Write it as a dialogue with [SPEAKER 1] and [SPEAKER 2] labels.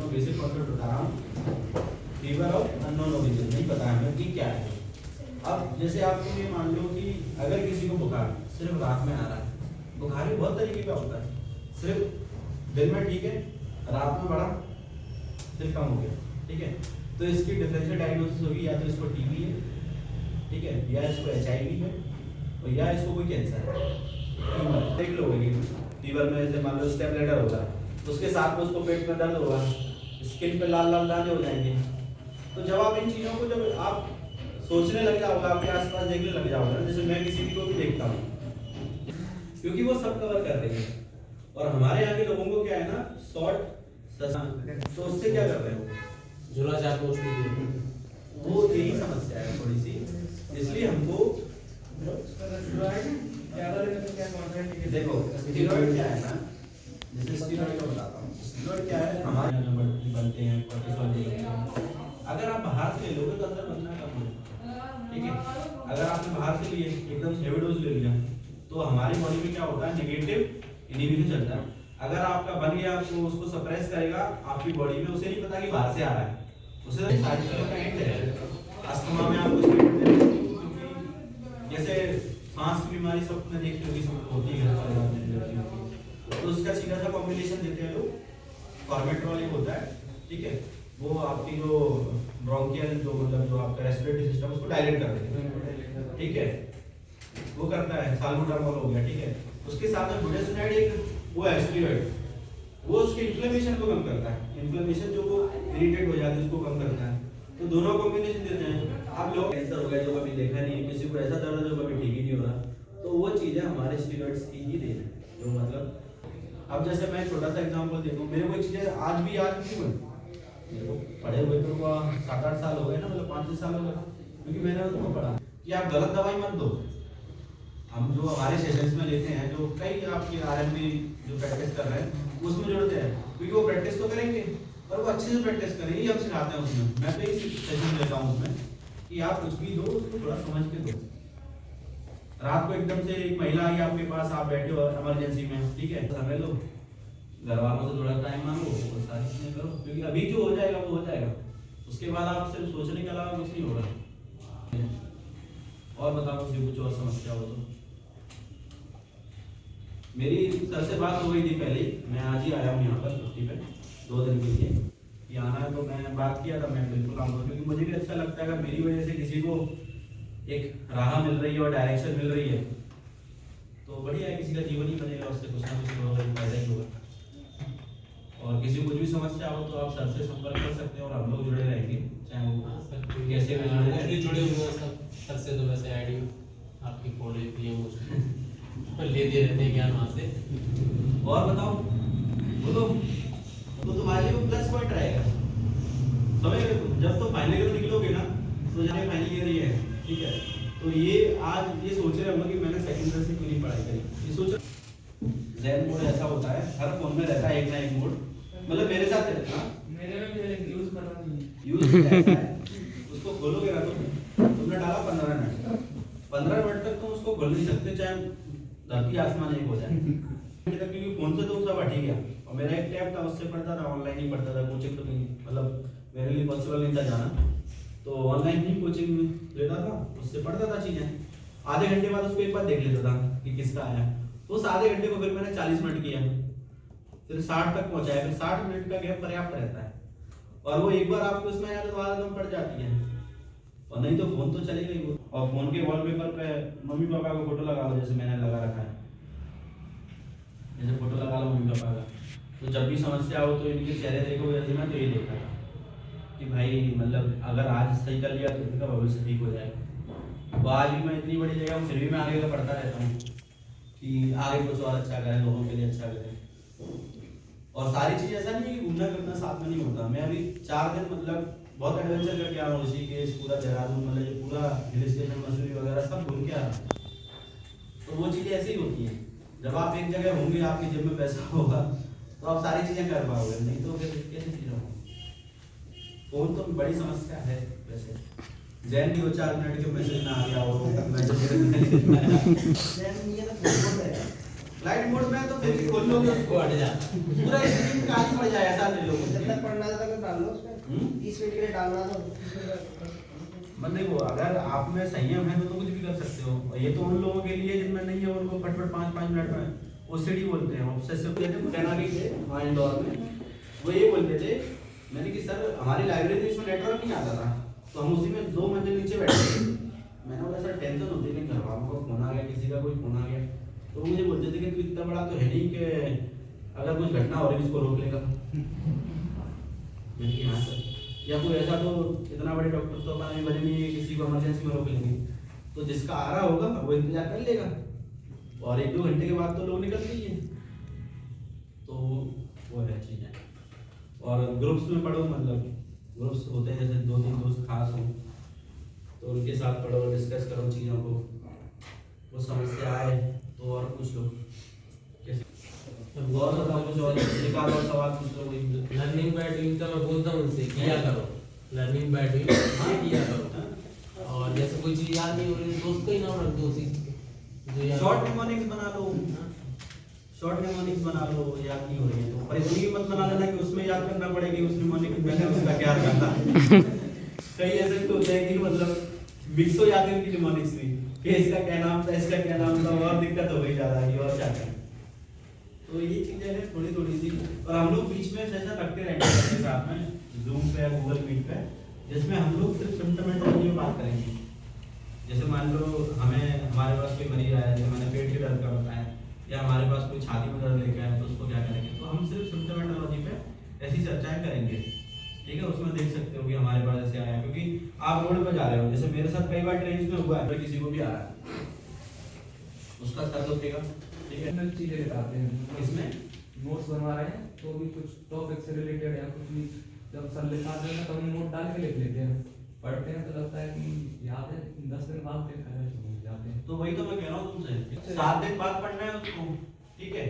[SPEAKER 1] मैं basic concept बता रहा हूँ। फीवर ऑफ अननोन ओरिजिन नहीं पता हमें कि क्या है। अब जैसे आपको ये मान लो कि अगर किसी को बुखार सिर्फ रात में आ रहा है, बुखार भी बहुत तरीके का होता है, सिर्फ दिन में ठीक है, रात में बढ़ा फिर कम हो गया, ठीक है, तो इसकी डिफरेंशियल डायग्नोसिस होगी, या तो इसको टीबी है, ठीक है, या इसको एचआईवी है, और या इसको कोई कैंसर है। फीवर देख लो, फीवर में जैसे मान लो स्टेपलेटर होगा, उसके साथ में उसको पेट में दर्द होगा, स्किन पे लाल लाल दाने हो जाएंगे। तो जब आप इन चीज़ों को जब आप सोचने लग जाओगे, आपके आसपास देखने लग जाओगे, जैसे मैं किसी को भी देखता हूँ, क्योंकि वो सब कवर कर रही है, और हमारे यहाँ के लोगों को क्या है ना, शॉर्ट तो उससे क्या कर रहे हो,
[SPEAKER 2] झूला चाप
[SPEAKER 1] वो यही समस्या है थोड़ी सी, इसलिए हमको देखो स्टीरॉइड क्या है ना, जैसे स्टीरॉइड का बताता हूँ। स्टीरॉइड क्या है, हमारे यहाँ बनते हैं कोर्टिसोल बनते हैं। अगर आप बाहर से ले लोगे तो अंदर बनना कम हो, ठीक है। अगर आपने बाहर से लिए एकदम हेवी डोज ले लिया तो हमारी बॉडी में क्या होता है, नेगेटिव इनहिबिशन चलता है। अगर आपका बन गया तो उसको सप्रेस करेगा आपकी बॉडी में, उसे नहीं पता कि बाहर से आ रहा है, उसे सारी चीजों का एंड है। अस्थमा में आपको जैसे सांस की बीमारी सबने देखी होगी, सब होती है, तो उसका सीधा सा कॉम्बिनेशन देते हैं लोग, फॉर्मेट्रॉल एक होता है, ठीक है, वो आपकी जो ब्रोंकियल जो मतलब जो आपका रेस्पिरेटरी सिस्टम उसको डायलेट कर देते हैं, ठीक है, वो करता है। साल्बुटामॉल हो गया, ठीक है, उसके साथ में बुटासिनाइड एक वो है स्टीरॉइड, वो उसके इन्फ्लेमेशन को कम करता है, इन्फ्लेमेशन जो वो इरिटेट हो जाती है उसको कम करता है। तो दोनों कॉम्बिनेशन देते हैं। आप लोग कैंसर हो गया जो कभी देखा नहीं है, किसी को ऐसा दर्द है जो कभी ठीक ही नहीं हो रहा, तो वो चीजें हमारे स्टीरॉइड्स की ही देन है, जो मतलब अब जैसे मैं छोटा सा एग्जांपल देखूं, मेरे को चीजें आज भी याद क्यों है, मेरे को पढ़े हुए तो 7-8 साल हो गए ना, मतलब 5-6 साल हो गए, क्योंकि मैंने उसको पढ़ा कि आप गलत दवाई मत दो। हम जो हमारे सेशंस में लेते हैं, जो कई आपके आरएमपी जो प्रैक्टिस कर रहे हैं उसमें जोड़ते हैं, क्योंकि वो प्रैक्टिस तो करेंगे और वो अच्छे से प्रैक्टिस करेंगे, ये हम सिखाते हैं उसमें। मैं तो इस सेशन लेता हूँ उसमें कि आप कुछ भी दो उसको थोड़ा समझ के दो। रात को एकदम से एक महिला आई आपके पास, आप बैठे हो इमरजेंसी में, ठीक है, समय लो, घर वालों से थोड़ा टाइम मांगो और सारी चीजें करो, क्योंकि अभी जो हो जाएगा वो हो जाएगा, उसके बाद आप सिर्फ सोचने के अलावा कुछ नहीं होगा। और बताओ मुझे कुछ और समस्या हो तो। मेरी सर से बात हो गई थी पहले, मैं आज ही आया हूँ यहाँ पर छुट्टी पे 2 दिन के लिए, कि आना है, तो मैं बात किया था, मैं बिल्कुल आऊँगा, क्योंकि मुझे भी अच्छा लगता है अगर मेरी वजह से किसी को एक राह मिल रही है और डायरेक्शन मिल रही है तो बढ़िया है, किसी का जीवन ही बनेगा, उससे कुछ ना कुछ होगा, फायदा ही होगा। और किसी को कुछ भी समस्या हो तो आप सर से संपर्क कर सकते हैं और हम लोग जुड़े रहेंगे, चाहे वो कैसे भी
[SPEAKER 2] जुड़े हुए हैं सब सर से, तो वैसे आईडी आपकी फॉलो की है मुझे पर लेते रहते हैं ज्ञान वहाँ से।
[SPEAKER 1] और बताओ बोलो, तो तुम्हारे लिए प्लस पॉइंट रहेगा, समझ रहे हो, जब तुम फाइनल ईयर निकलोगे ना, तो जाने फाइनल ईयर ही है, ठीक है, तो ये आज ये सोच रहे होंगे कि मैंने सेकंड ईयर से क्यों नहीं पढ़ाई करी, ये सोच। ज़ेन मोड ऐसा होता है, हर फोन में रहता है एक ना एक मोड, मतलब मेरे साथ रहता है,
[SPEAKER 3] मेरे में भी यूज करना नहीं,
[SPEAKER 1] यूज उसको खोलोगे ना, तुमने डाला 15 मिनट तक तुम उसको खोल नहीं सकते, चाहे धरती आसमान एक हो जाए, क्योंकि फोन से तो सब हट ही गया। और मेरा एक टैब था, उससे पढ़ता था, ऑनलाइन ही पढ़ता था, कोचिंग तो नहीं, मतलब मेरे लिए पॉसिबल नहीं था जाना, तो ऑनलाइन ही कोचिंग लेता था, उससे पढ़ता था चीजें। आधे घंटे बाद उसको एक बार देख लेता था कि किसका आया, तो उस आधे घंटे को फिर मैंने 40 मिनट किया, फिर 60 तक पहुंचाया, फिर 60 मिनट का गैप पर्याप्त रहता है, और वो एक बार आपको इसमें याद तो आदत पड़ जाती है, और नहीं तो फोन तो चलेगा ही वो। और फोन के वॉलपेपर पे मम्मी पापा का फोटो लगा लो, जैसे मैंने लगा रखा है, जैसे फोटो लगा लो मम्मी पापा का, तो जब भी समस्या हो तो इनके चेहरे देखोगे, जैसे मैं तो यही देखता था कि भाई मतलब अगर आज सही कर लिया तो इनका भविष्य ठीक हो जाएगा। तो आज भी मैं इतनी बड़ी जगह हूँ, फिर भी मैं आगे का पढ़ता रहता हूँ कि आगे कुछ और अच्छा करें, लोगों के लिए अच्छा करें। और सारी चीज़ ऐसा नहीं है कि घूमना फिरना साथ में नहीं होता, मैं अभी 4 दिन मतलब बहुत एडवेंचर करके आ रहा हूँ, ऋषिकेश, पूरा देहरादून, मतलब ये पूरा हिल स्टेशन, मसूरी वगैरह सब घूम के आ रहा हूँ। तो वो चीज़ें ऐसी ही होती हैं, जब आप एक जगह होंगे, आपकी जेब में पैसा होगा तो आप सारी चीज़ें कर पाओगे, नहीं तो फिर कैसे चीज़ होगी। फोन तो बड़ी समस्या है वैसे, जैन भी 2-4 मिनट के मैसेज में आ गया हो, मैसेज फ्लाइट मोड में तो फिर भी खोल लोगे
[SPEAKER 2] उसको हट जा।
[SPEAKER 1] पूरा स्क्रीन काली पड़ जाए ऐसा ले लो
[SPEAKER 4] जब तक पढ़ना था तक डाल लो उसमें 30 मिनट के लिए डालना था
[SPEAKER 1] मतलब देखो अगर आप में संयम है तो कुछ भी कर सकते हो और ये तो उन लोगों के लिए जिनमें नहीं है उनको फटफट 5-5 मिनट में ओसीडी बोलते हैं ऑब्सेसिव कहते हैं कहना कि थे हमारे इंदौर में वो ये बोलते थे मैंने कि सर हमारी लाइब्रेरी में इसमें नेटवर्क नहीं आता था तो हम उसी में 2 मंजिल नीचे बैठे थे मैंने बोला सर टेंशन होती है कि घर वालों का फोन आ गया किसी का कोई फोन आ गया तो वो मुझे बोलते थे कि तू इतना बड़ा तो है नहीं कि अगर कुछ घटना हो रही है इसको रोक लेगा मैंने कहा हाँ सर या कोई ऐसा तो इतना बड़े डॉक्टर तो अपना भी बने नहीं है किसी को इमरजेंसी में रोक लेंगे तो जिसका आ रहा होगा वो इंतजार कर लेगा और 1-2 घंटे के बाद तो लोग निकलते ही हैं तो वो है चीज़ें और ग्रुप्स में पढ़ो मतलब ग्रुप्स होते हैं जैसे 2-3 दोस्त खास हों तो उनके साथ पढ़ो डिस्कस करो चीज़ों को वो समस्या आए तो और पूछ लो और बताओ कुछ और निकाल और सवाल पूछ लो कोई
[SPEAKER 2] लर्निंग बाय डूइंग का मैं बोलता हूँ उनसे किया करो लर्निंग बाय डूइंग ये किया करो और जैसे कोई चीज याद नहीं हो रही दोस्त का ही नाम रख दो उसी जो याद
[SPEAKER 1] शॉर्ट निमोनिक्स बना लो शॉर्ट निमोनिक्स बना लो याद नहीं हो रही है तो पर इतनी मत बना लेना कि उसमें याद करना पड़ेगी उस निमोनिक्स में उसका क्या करना कई ऐसे तो होते हैं कि मतलब मिक्स हो जाती है उनकी निमोनिक्स में कि इसका क्या नाम था इसका क्या नाम था और दिक्कत हो गई ज़्यादा कि और क्या करें तो ये चीजें हैं थोड़ी थोड़ी सी और हम लोग बीच में सेशन रखते रहेंगे अपने साथ में जूम पे या गूगल मीट पे जिसमें हम लोग सिर्फ सिम्टोमेटोलॉजी में बात करेंगे जैसे मान लो हमें हमारे पास कोई मरीज आया जैसे मैंने पेट के दर्द का बताया या हमारे पास कोई छाती में दर्द लेके आया तो उसको क्या करेंगे तो हम सिर्फ सिम्टोमेटोलॉजी पे ऐसी चर्चाएं करेंगे ठीक है उसमें देख सकते हो कि हमारे पास ऐसे आया क्योंकि आप रोड पर जा रहे हो जैसे मेरे साथ कई बार ट्रेन में हुआ है किसी को भी आ रहा है उसका सर दुखेगा ठीक है
[SPEAKER 3] नई चीजें बताते हैं
[SPEAKER 1] इसमें
[SPEAKER 3] नोट्स बनवा रहे हैं तो भी कुछ टॉपिक से रिलेटेड या कुछ भी जब सर लिखाते हैं तो हम नोट डाल के लिख लेते हैं पढ़ते हैं तो लगता है कि याद है 10 दिन बाद देखा है तो भूल जाते हैं
[SPEAKER 1] तो वही तो मैं कह रहा हूँ तुमसे 7 दिन बाद पढ़ना है उसको ठीक है